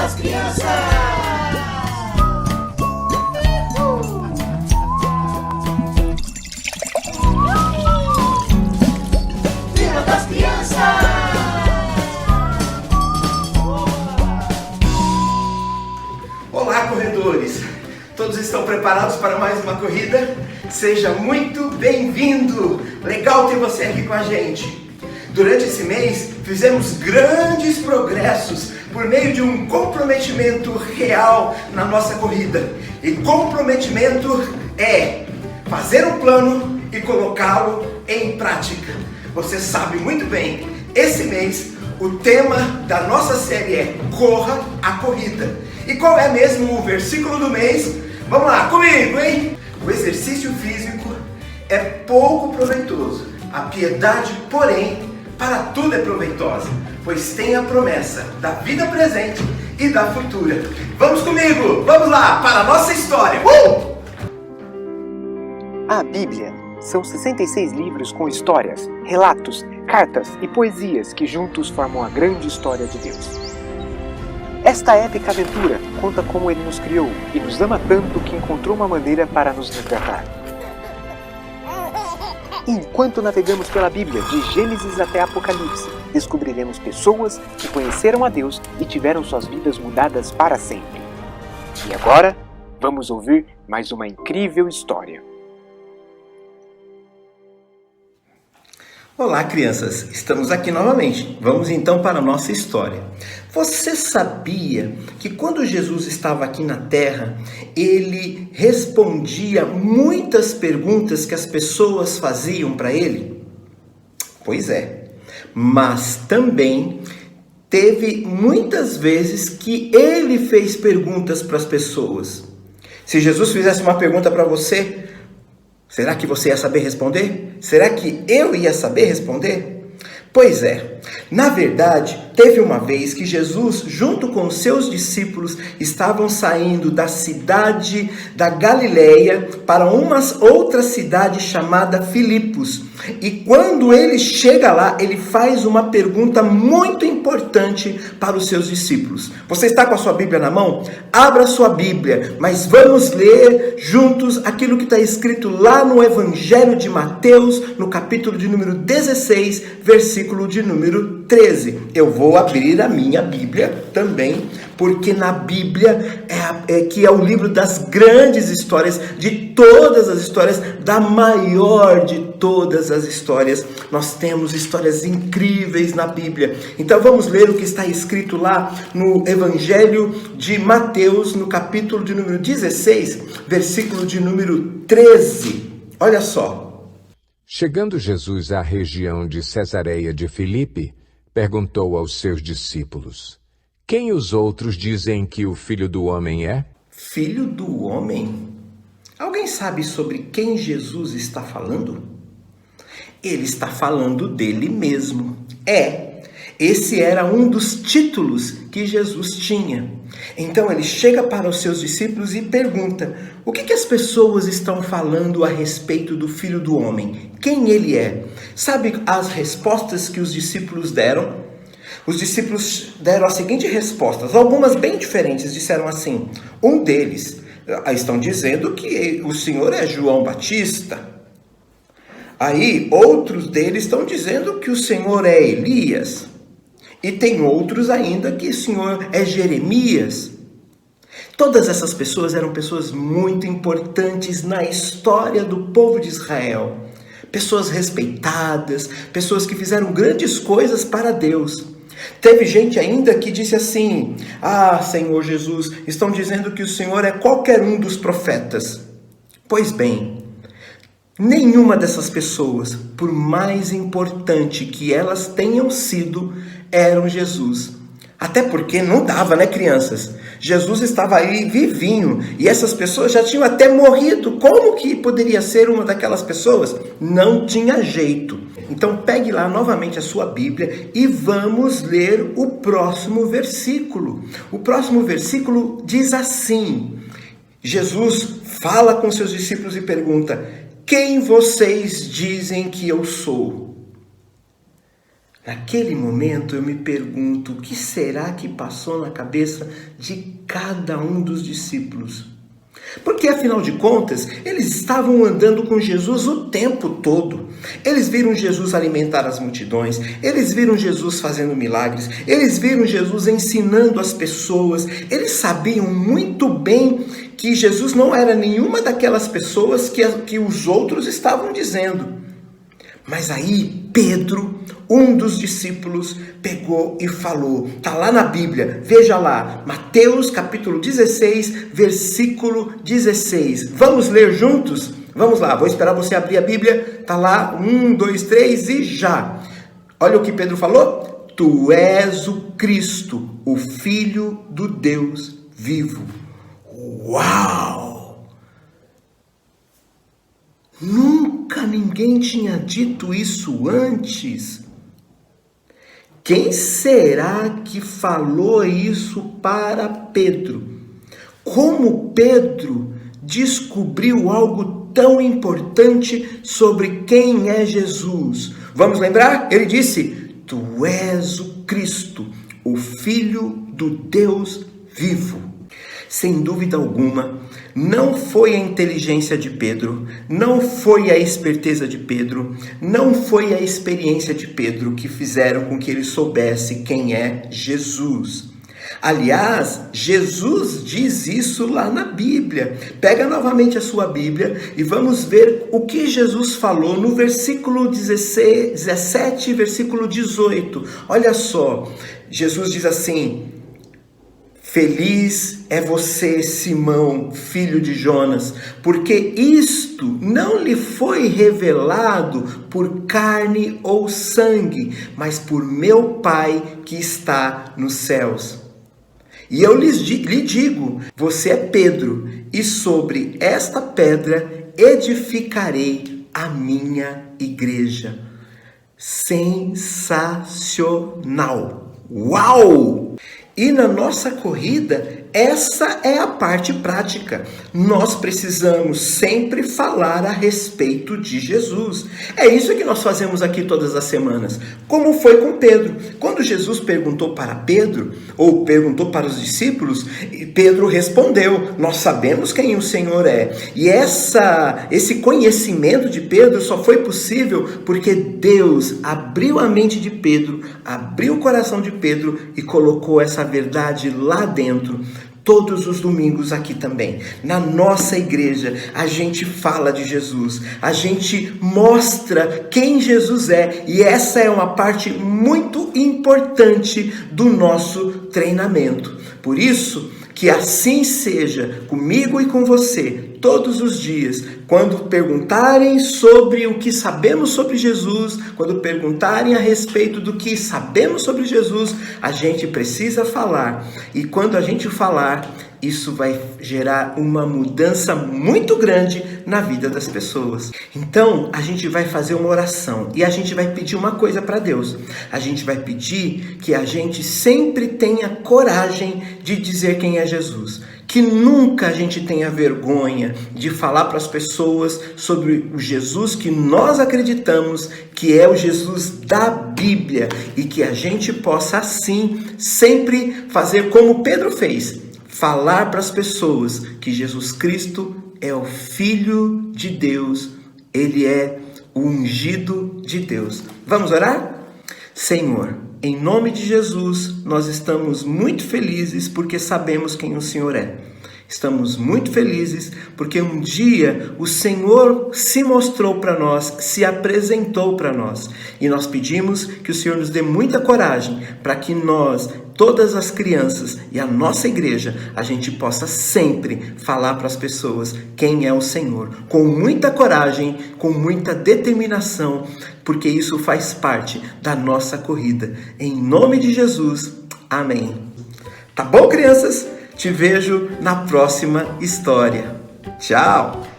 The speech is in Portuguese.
das Crianças! Clima das Crianças! Olá, corredores! Todos estão preparados para mais uma corrida? Seja muito bem-vindo! Legal ter você aqui com a gente! Durante esse mês, fizemos grandes progressos por meio de um comprometimento real na nossa corrida. E comprometimento é fazer um plano e colocá-lo em prática. Você sabe muito bem, esse mês o tema da nossa série é Corra a Corrida. E qual é mesmo o versículo do mês? Vamos lá, comigo, hein? O exercício físico é pouco proveitoso. A piedade, porém, para tudo é proveitosa, pois tem a promessa da vida presente e da futura. Vamos comigo, vamos lá para a nossa história. A Bíblia são 66 livros com histórias, relatos, cartas e poesias que juntos formam a grande história de Deus. Esta épica aventura conta como Ele nos criou e nos ama tanto que encontrou uma maneira para nos resgatar. Enquanto navegamos pela Bíblia, de Gênesis até Apocalipse, descobriremos pessoas que conheceram a Deus e tiveram suas vidas mudadas para sempre. E agora, vamos ouvir mais uma incrível história. Olá, crianças! Estamos aqui novamente. Vamos então para a nossa história. Você sabia que quando Jesus estava aqui na Terra, ele respondia muitas perguntas que as pessoas faziam para ele? Pois é, mas também teve muitas vezes que ele fez perguntas para as pessoas. Se Jesus fizesse uma pergunta para você, será que você ia saber responder? Será que eu ia saber responder? Pois é, na verdade, teve uma vez que Jesus, junto com os seus discípulos, estavam saindo da cidade da Galileia para uma outra cidade chamada Filipos. E quando ele chega lá, ele faz uma pergunta muito importante para os seus discípulos. Você está com a sua Bíblia na mão? Abra a sua Bíblia, mas vamos ler juntos aquilo que está escrito lá no Evangelho de Mateus, no capítulo de número 16, versículo de número 13. Eu vou abrir a minha Bíblia também, porque na Bíblia que é o livro das grandes histórias, de todas as histórias, da maior de todas as histórias. Nós temos histórias incríveis na Bíblia. Então vamos ler o que está escrito lá no Evangelho de Mateus, no capítulo de número 16, versículo de número 13. Olha só. Chegando Jesus à região de Cesareia de Filipe, perguntou aos seus discípulos: quem os outros dizem que o Filho do Homem é? Filho do Homem? Alguém sabe sobre quem Jesus está falando? Ele está falando dele mesmo. Esse era um dos títulos que Jesus tinha. Então ele chega para os seus discípulos e pergunta: o que as pessoas estão falando a respeito do Filho do Homem? Quem ele é? Sabe as respostas que os discípulos deram? Os discípulos deram as seguintes respostas, algumas bem diferentes. Disseram assim: um deles estão dizendo que o Senhor é João Batista. Aí outros deles estão dizendo que o Senhor é Elias. E tem outros ainda que o Senhor é Jeremias. Todas essas pessoas eram pessoas muito importantes na história do povo de Israel. Pessoas respeitadas, pessoas que fizeram grandes coisas para Deus. Teve gente ainda que disse assim: ah, Senhor Jesus, estão dizendo que o Senhor é qualquer um dos profetas. Pois bem, nenhuma dessas pessoas, por mais importante que elas tenham sido, eram Jesus. Até porque não dava, né, crianças? Jesus estava aí vivinho e essas pessoas já tinham até morrido. Como que poderia ser uma daquelas pessoas? Não tinha jeito. Então pegue lá novamente a sua Bíblia e vamos ler o próximo versículo. O próximo versículo diz assim: Jesus fala com seus discípulos e pergunta: quem vocês dizem que eu sou? Naquele momento eu me pergunto o que será que passou na cabeça de cada um dos discípulos. Porque afinal de contas, eles estavam andando com Jesus o tempo todo. Eles viram Jesus alimentar as multidões, eles viram Jesus fazendo milagres, eles viram Jesus ensinando as pessoas. Eles sabiam muito bem que Jesus não era nenhuma daquelas pessoas que os outros estavam dizendo. Mas aí Pedro, um dos discípulos, pegou e falou. Está lá na Bíblia, veja lá, Mateus capítulo 16, versículo 16. Vamos ler juntos? Vamos lá, vou esperar você abrir a Bíblia. Está lá, 1, 2, 3 e já. Olha o que Pedro falou. Tu és o Cristo, o Filho do Deus vivo. Uau! Nunca ninguém tinha dito isso antes. Quem será que falou isso para Pedro? Como Pedro descobriu algo tão importante sobre quem é Jesus? Vamos lembrar? Ele disse: Tu és o Cristo, o Filho do Deus vivo. Sem dúvida alguma, não foi a inteligência de Pedro, não foi a esperteza de Pedro, não foi a experiência de Pedro que fizeram com que ele soubesse quem é Jesus. Aliás, Jesus diz isso lá na Bíblia. Pega novamente a sua Bíblia e vamos ver o que Jesus falou no versículo 17 e versículo 18. Olha só, Jesus diz assim: Feliz é você, Simão, filho de Jonas, porque isto não lhe foi revelado por carne ou sangue, mas por meu Pai que está nos céus. E eu lhe digo, você é Pedro, e sobre esta pedra edificarei a minha igreja. Sensacional! Uau! E na nossa corrida, essa é a parte prática. Nós precisamos sempre falar a respeito de Jesus. É isso que nós fazemos aqui todas as semanas. Como foi com Pedro? Quando Jesus perguntou para Pedro, ou perguntou para os discípulos, Pedro respondeu: nós sabemos quem o Senhor é. E esse conhecimento de Pedro só foi possível porque Deus abriu a mente de Pedro, abriu o coração de Pedro e colocou essa verdade lá dentro. Todos os domingos aqui também, na nossa igreja, a gente fala de Jesus, a gente mostra quem Jesus é, e essa é uma parte muito importante do nosso treinamento. Por isso, que assim seja comigo e com você, todos os dias, quando perguntarem sobre o que sabemos sobre Jesus, quando perguntarem a respeito do que sabemos sobre Jesus, a gente precisa falar. E quando a gente falar, isso vai gerar uma mudança muito grande na vida das pessoas. Então, a gente vai fazer uma oração e a gente vai pedir uma coisa para Deus. A gente vai pedir que a gente sempre tenha coragem de dizer quem é Jesus. Que nunca a gente tenha vergonha de falar para as pessoas sobre o Jesus que nós acreditamos, que é o Jesus da Bíblia, e que a gente possa assim sempre fazer como Pedro fez, falar para as pessoas que Jesus Cristo é o Filho de Deus, Ele é o ungido de Deus. Vamos orar? Senhor, em nome de Jesus, nós estamos muito felizes porque sabemos quem o Senhor é. Estamos muito felizes porque um dia o Senhor se mostrou para nós, se apresentou para nós. E nós pedimos que o Senhor nos dê muita coragem para que nós, todas as crianças e a nossa igreja, a gente possa sempre falar para as pessoas quem é o Senhor. Com muita coragem, com muita determinação, porque isso faz parte da nossa corrida. Em nome de Jesus, amém. Tá bom, crianças? Te vejo na próxima história. Tchau!